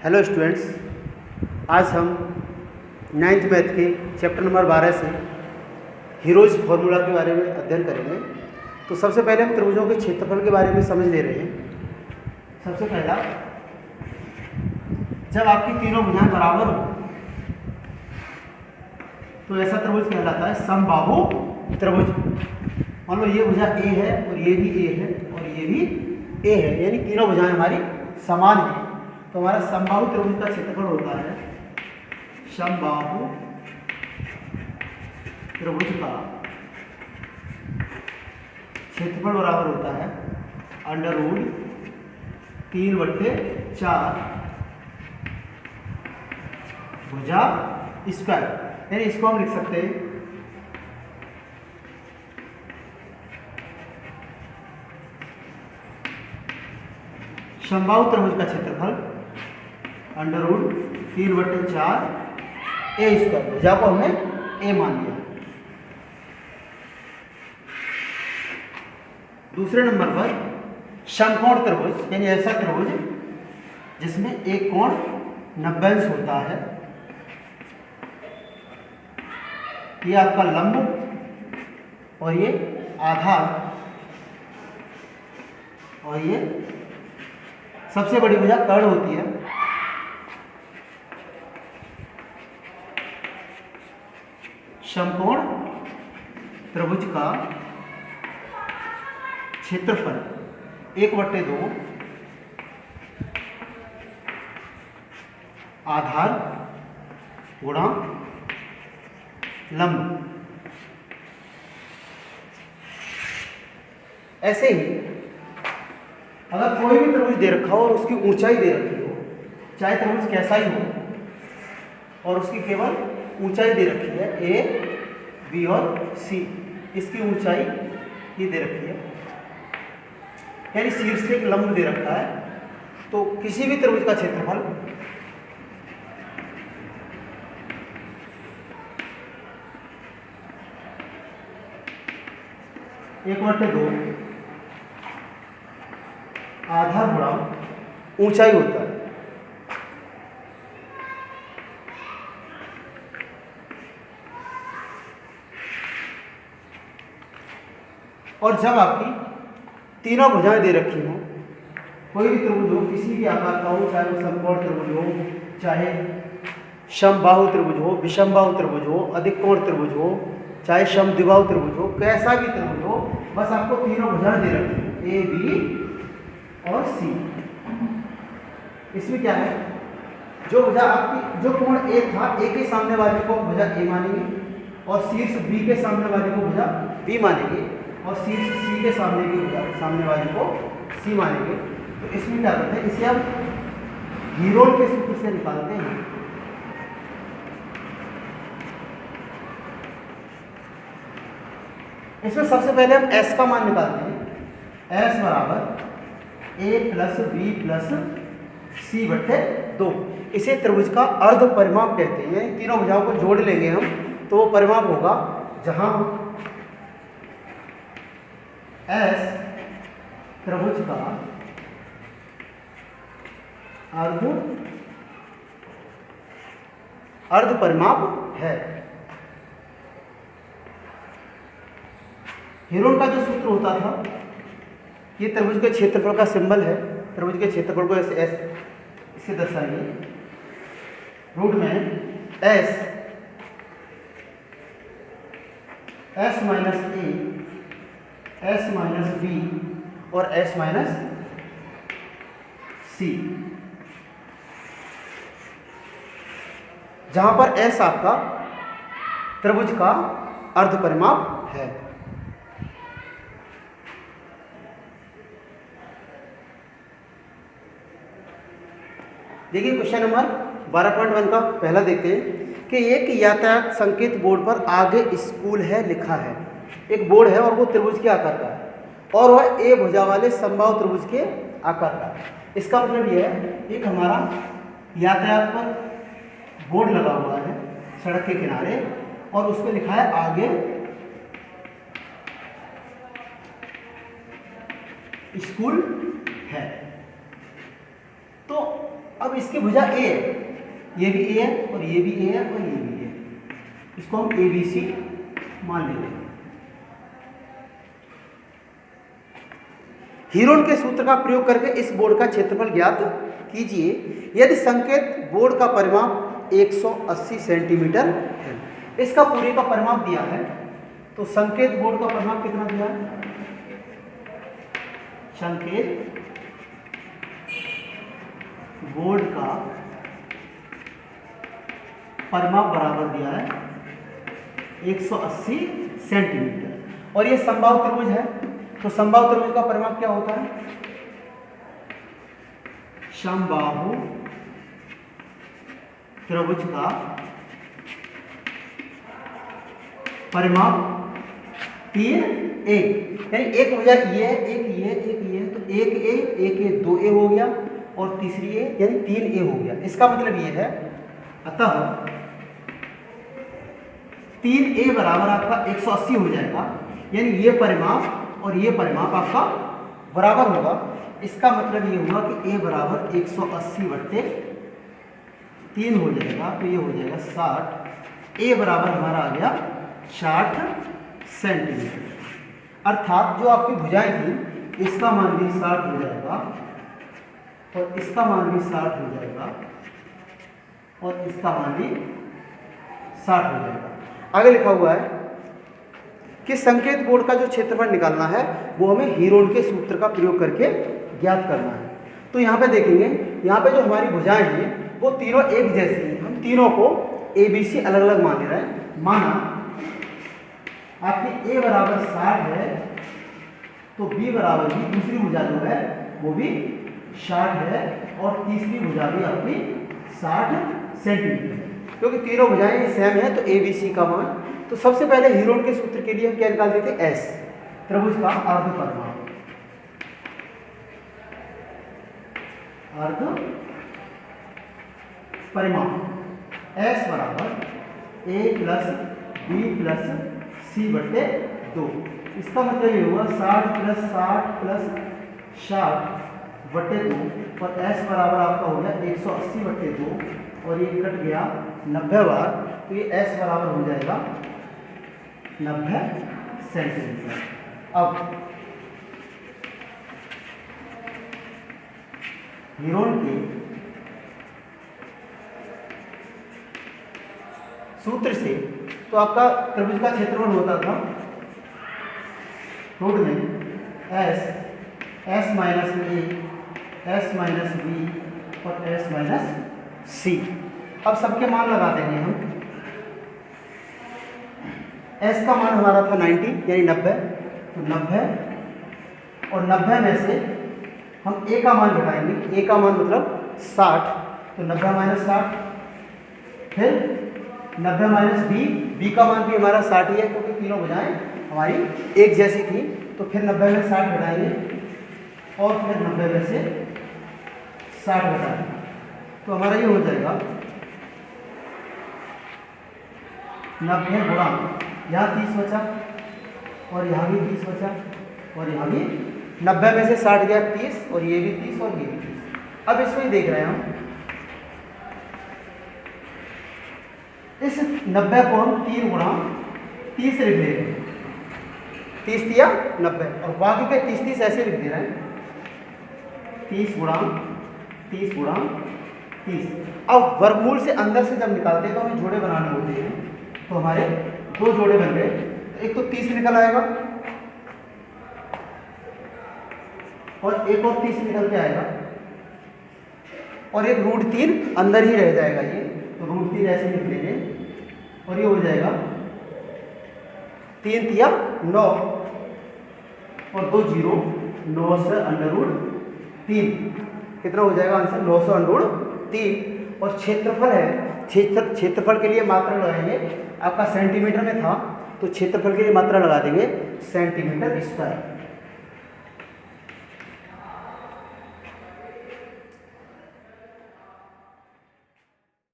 Hello students, आज हम ninth math के चैप्टर नंबर 12 से हीरोज फार्मूला के बारे में अध्ययन करेंगे। तो सबसे पहले हम त्रिभुजों के क्षेत्रफल के बारे में समझ ले रहे हैं। सबसे पहला, जब आपकी तीनों भुजाएं बराबर हो तो ऐसा त्रिभुज कहलाता है समबाहु त्रिभुज। मान लो ये भुजा ए है और ये भी ए है और ये भी ए है, यानी तीनों भुजाएं हमारी समान है। तो हमारा समबाहु त्रिभुज का क्षेत्रफल होता है, समबाहु त्रिभुज का क्षेत्रफल बराबर होता है √3/4 भुजा स्क्वायर, यानी इसको हम लिख सकते हैं समबाहु त्रिभुज का क्षेत्रफल √3/4 ए स्क्वायर। भुजा को हमने ए मान लिया। दूसरे नंबर पर समकोण त्रिभुज, यानी ऐसा त्रिभुज जिसमें एक कोण 90 अंश होता है। ये आपका लंब और ये आधार, और ये सबसे बड़ी भुजा कर्ण होती है। समकोण त्रिभुज का क्षेत्रफल 1/2 आधार गुणा लंब। ऐसे ही अगर कोई भी त्रिभुज दे रखा हो और उसकी ऊंचाई दे रखी हो, चाहे त्रिभुज कैसा ही हो, और उसकी केवल ऊंचाई दे रखी है ए, बी और सी, इसकी ऊंचाई ये दे रखी है, यानी शीर्ष से एक लंब दे रखा है, तो किसी भी त्रिभुज का क्षेत्रफल एक बटे 2 आधार गुणा ऊंचाई होता है। और जब आपकी तीनों भुजाएं दे रखी हों, कोई भी त्रिभुज हो, किसी भी आकार का हो, चाहे वो समकोण त्रिभुज हो, चाहे समबाहु त्रिभुज हो, विषमबाहु त्रिभुज हो, अधिक कोण त्रिभुज हो, चाहे समद्विबाहु त्रिभुज हो, कैसा भी त्रिभुज हो, बस आपको तीनों भुजाएं दे रखी हो, ए, बी और सी। इसमें क्या है, जो भुजा आपकी, जो कोण ए था, ए के सामने वाले को भुजा ए मानेंगे, और शीर्ष बी के सामने वाले को भुजा बी मानेंगे, और शीर्ष सी के सामने की भुजा सामने वाले को सी मानेंगे। तो इसमें क्या करते हैं, इसे हम हीरोल के सूत्र से निकालते हैं। इसमें सबसे पहले हम s का मान निकालते हैं। s बराबर a plus B plus c/2। इसे त्रिभुज का अर्ध परिमाप कहते हैं। तीनों भुजाओं को जोड़ लेंगे हम तो वो परिमाप होगा, जहां s त्रिभुज का अर्ध परिमाप है। हीरोल का जो सूत्र होता था, ये त्रिभुज के क्षेत्रफल का सिंबल है। त्रिभुज के क्षेत्रफल को ऐसे इससे दर्शाइए, रूट में s माइनस ए, s माइनस बी और s माइनस सी, जहां पर s आपका त्रिभुज का अर्ध परिमाप है। देखिए क्वेश्चन नंबर 12.1 का पहला देखते हैं कि एक यातायात संकेत बोर्ड पर आगे स्कूल है लिखा है। एक बोर्ड है और वो त्रिभुज के आकार का है, और वह ए भुजा वाले समबाहु त्रिभुज के आकार का है। इसका मतलब यह है, एक हमारा यातायात पर बोर्ड लगा हुआ है सड़क के किनारे, और उस पर लिखा है आगे स्कूल है। तो अब इसकी भुजा ए है, ये भी ए है और ये भी ए है और ये भी ए है, इसको हम ABC मान लेंगे। हीरोन के सूत्र का प्रयोग करके इस बोर्ड का क्षेत्रफल ज्ञात कीजिए। यदि संकेत बोर्ड का परिमाप 180 सेंटीमीटर है, इसका पूरे का परिमाप दिया है, तो संकेत बोर्ड का परिमाप कितना दिया है? संकेत बोर्ड का परिमाप बराबर दिया है 180 सेंटीमीटर और ये समबाहु त्रिभुज है, तो समबाहु त्रिभुज का परिमाप क्या होता है? समबाहु त्रिभुज का परिमाप 3A, यानी एक भुजा ये है, एक ये है, एक ये है, तो एक ए 2A हो गया और तीसरी ए यानी 3A हो गया। इसका मतलब ये है, अतः 3A बराबर आपका 180 हो जाएगा, यानी ये परिमाप और ये परिमाप आपका बराबर होगा। इसका मतलब ये हुआ कि A बराबर 180/3 हो जाएगा, तो ये हो जाएगा 60। A बराबर हमारा आ गया 60 सेंटीमीटर, अर्थात जो आपकी भुजाएं थी इसका मान भी 60 हो जाएगा और इसका मान भी 60 हो जाएगा और इसका मान भी 60 हो जाएगा। आगे लिखा हुआ है कि संकेत बोर्ड का जो क्षेत्रफल निकालना है वो हमें हीरोन के सूत्र का प्रयोग करके ज्ञात करना है। तो यहाँ पे देखेंगे, यहाँ पे जो हमारी भुजाएं हैं वो तीनों एक जैसी हैं, हम तीनों को ABC अलग अलग मान ले रहे हैं। माना आपकी A बराबर 60 है तो B बराबर भी दूसरी भुजा जो है वो भी 60 है और तीसरी भुजा भी अपनी 60 सेंटीमीटर, क्योंकि तीनों भुजाएं सेम है तो ABC का मान। तो सबसे पहले हीरोन के सूत्र के लिए हम क्या निकाल देते हैं? S, त्रिभुज का अर्ध परिमाप, अर्ध परिमाप S बराबर A plus B plus C/2। इसका मतलब ये हुआ 60 प्लस 60 प्लस 60/2 और S बराबर आपका हो गया 180/2 और ये कट गया 90 बार, तो ये S बराबर हो जाएगा 90 सेंटीमीटर। अब हीरोन के सूत्र से तो आपका त्रिभुज का क्षेत्रफल होता था रूट में S minus A, S minus B और S माइनस C। अब सबके मान लगा देंगे हम। S का मान हमारा था 90 यानी 90, तो 90 और 90 में से हम A का मान घटाएंगे। A का मान मतलब 60, तो 90 माइनस 60, फिर 90 माइनस B का मान भी हमारा 60 ही है क्योंकि तीनों भुजाएं हमारी एक जैसी थी, तो फिर 90 में 60 घटाएंगे और फिर 90 में से 60 घटाएंगे, तो हमारा ये हो जाएगा 90 गुणा यहाँ 30 बचा और यहाँ भी 30 बचा और यहाँ भी 90 में से 60 गया 30 और ये भी 30 और ये भी 30। अब इसमें देख रहे हैं हम इस 90 को हम 3 गुणा 30 लिख ले रहे हैं, 30 दिया 90 और बाकी के 30 ऐसे लिख दे रहे हैं 30 गुणा 30। अब वर्गमूल से अंदर से जब निकालते हैं तो हमें जोड़े बनाने होते हैं, तो हमारे 2 जोड़े बन गए, एक तो 30 निकल आएगा और एक और 30 निकल के आएगा और एक √3 अंदर ही रह जाएगा, ये तो √3 ऐसे लिख लेंगे और ये हो जाएगा 3 तिया 9 और 2 0, 9 से √3 कितना हो जाएगा आंसर? 9 से √3। और क्षेत्रफल है, क्षेत्रफल के लिए मात्रा लगाएंगे, आपका सेंटीमीटर में था तो क्षेत्रफल के लिए मात्रा लगा देंगे सेंटीमीटर स्क्वायर।